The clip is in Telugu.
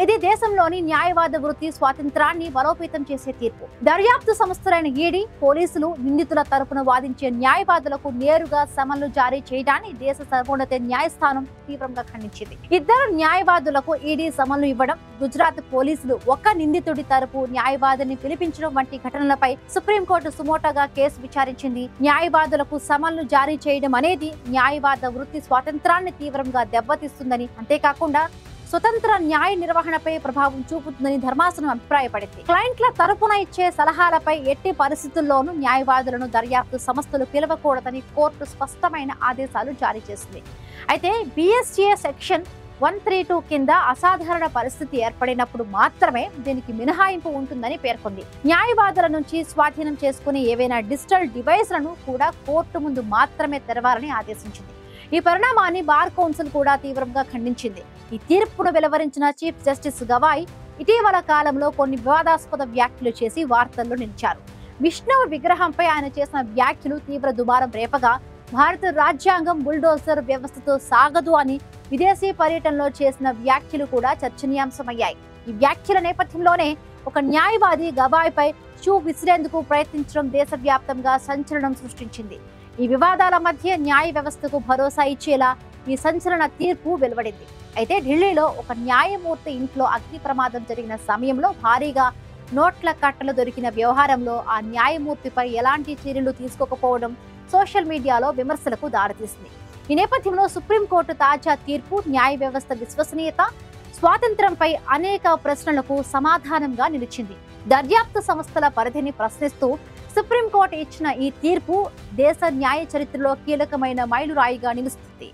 ఇది దేశంలోని న్యాయవాద వృత్తి స్వాతంత్రాన్ని బలోపేతం చేసే తీర్పు. దర్యాప్తు సంస్థలైన ఈడీ, పోలీసులు నిందితుల తరపున వాదించే న్యాయవాదులకు నేరుగా సమన్లు జారీ చేయడాన్ని దేశ సర్వోన్నత న్యాయస్థానం తీవ్రంగా ఖండించింది. ఇద్దరు న్యాయవాదులకు ఈడీ సమన్లు ఇవ్వడం, గుజరాత్ పోలీసులు ఒక నిందితుడి తరపు న్యాయవాదిని పిలిపించడం వంటి ఘటనలపై సుప్రీంకోర్టు సుమోటోగా కేసు విచారించింది. న్యాయవాదులకు సమన్లు జారీ చేయడం అనేది న్యాయవాద వృత్తి స్వాతంత్రాన్ని తీవ్రంగా దెబ్బతీస్తుందని, అంతేకాకుండా స్వతంత్ర న్యాయ నిర్వహణపై ప్రభావం చూపుతుందని ధర్మాసనం అభిప్రాయపడింది. క్లయింట్ల తరపున ఇచ్చే సలహాలపై ఎట్టి పరిస్థితుల్లోనూ న్యాయవాదులను దర్యాప్తు సంస్థలు పిలవకూడదని కోర్టు స్పష్టమైన ఆదేశాలు జారీ చేసింది. అయితే BSA సెక్షన్ 132 కింద అసాధారణ పరిస్థితి ఏర్పడినప్పుడు మాత్రమే దీనికి మినహాయింపు ఉంటుందని పేర్కొంది. న్యాయవాదుల నుంచి స్వాధీనం చేసుకునే ఏవైనా డిజిటల్ డివైస్లను కూడా కోర్టు ముందు మాత్రమే తెరవాలని ఆదేశించింది. ఈ పరిణామాన్ని బార్ కౌన్సిల్ కూడా తీవ్రంగా ఖండించింది. ఈ తీర్పును వెలువరించిన చీఫ్ జస్టిస్ గవాయ్ ఇటీవల కాలంలో కొన్ని వివాదాస్పద వ్యాఖ్యలు చేసి వార్తల్లో నిలిచారు. విష్ణువు విగ్రహంపై ఆయన చేసిన వ్యాఖ్యలు తీవ్ర దుమారం రేపగా, భారత రాజ్యాంగం బుల్డోజర్ వ్యవస్థతో సాగదు అని విదేశీ పర్యటనలో చేసిన వ్యాఖ్యలు కూడా చర్చనీయాంశమయ్యాయి. ఈ వ్యాఖ్యల నేపథ్యంలోనే ఒక న్యాయవాది గవాయ్పై షూ విసిరేందుకు ప్రయత్నించడం దేశవ్యాప్తంగా సంచలనం సృష్టించింది. ఈ వివాదాల మధ్య న్యాయ వ్యవస్థకు భరోసా ఇచ్చేలా ఈ సంచలన తీర్పు వెలువడింది. అయితే ఢిల్లీలో ఒక న్యాయమూర్తి ఇంట్లో అగ్ని ప్రమాదం జరిగిన సమయంలో భారీగా నోట్ల కట్టలు దొరికిన వ్యవహారంలో ఆ న్యాయమూర్తిపై ఎలాంటి చర్యలు తీసుకోకపోవడం సోషల్ మీడియాలో విమర్శలకు దారితీసింది. ఈ నేపథ్యంలో సుప్రీంకోర్టు తాజా తీర్పు న్యాయ వ్యవస్థ విశ్వసనీయత, స్వాతంత్ర్యంపై అనేక ప్రశ్నలకు సమాధానంగా నిలిచింది. దర్యాప్తు సంస్థల పరిధిని ప్రశ్నిస్తూ సుప్రీంకోర్టు ఇచ్చిన ఈ తీర్పు దేశ న్యాయ చరిత్రలో కీలకమైన మైలురాయిగా నిలుస్తుంది.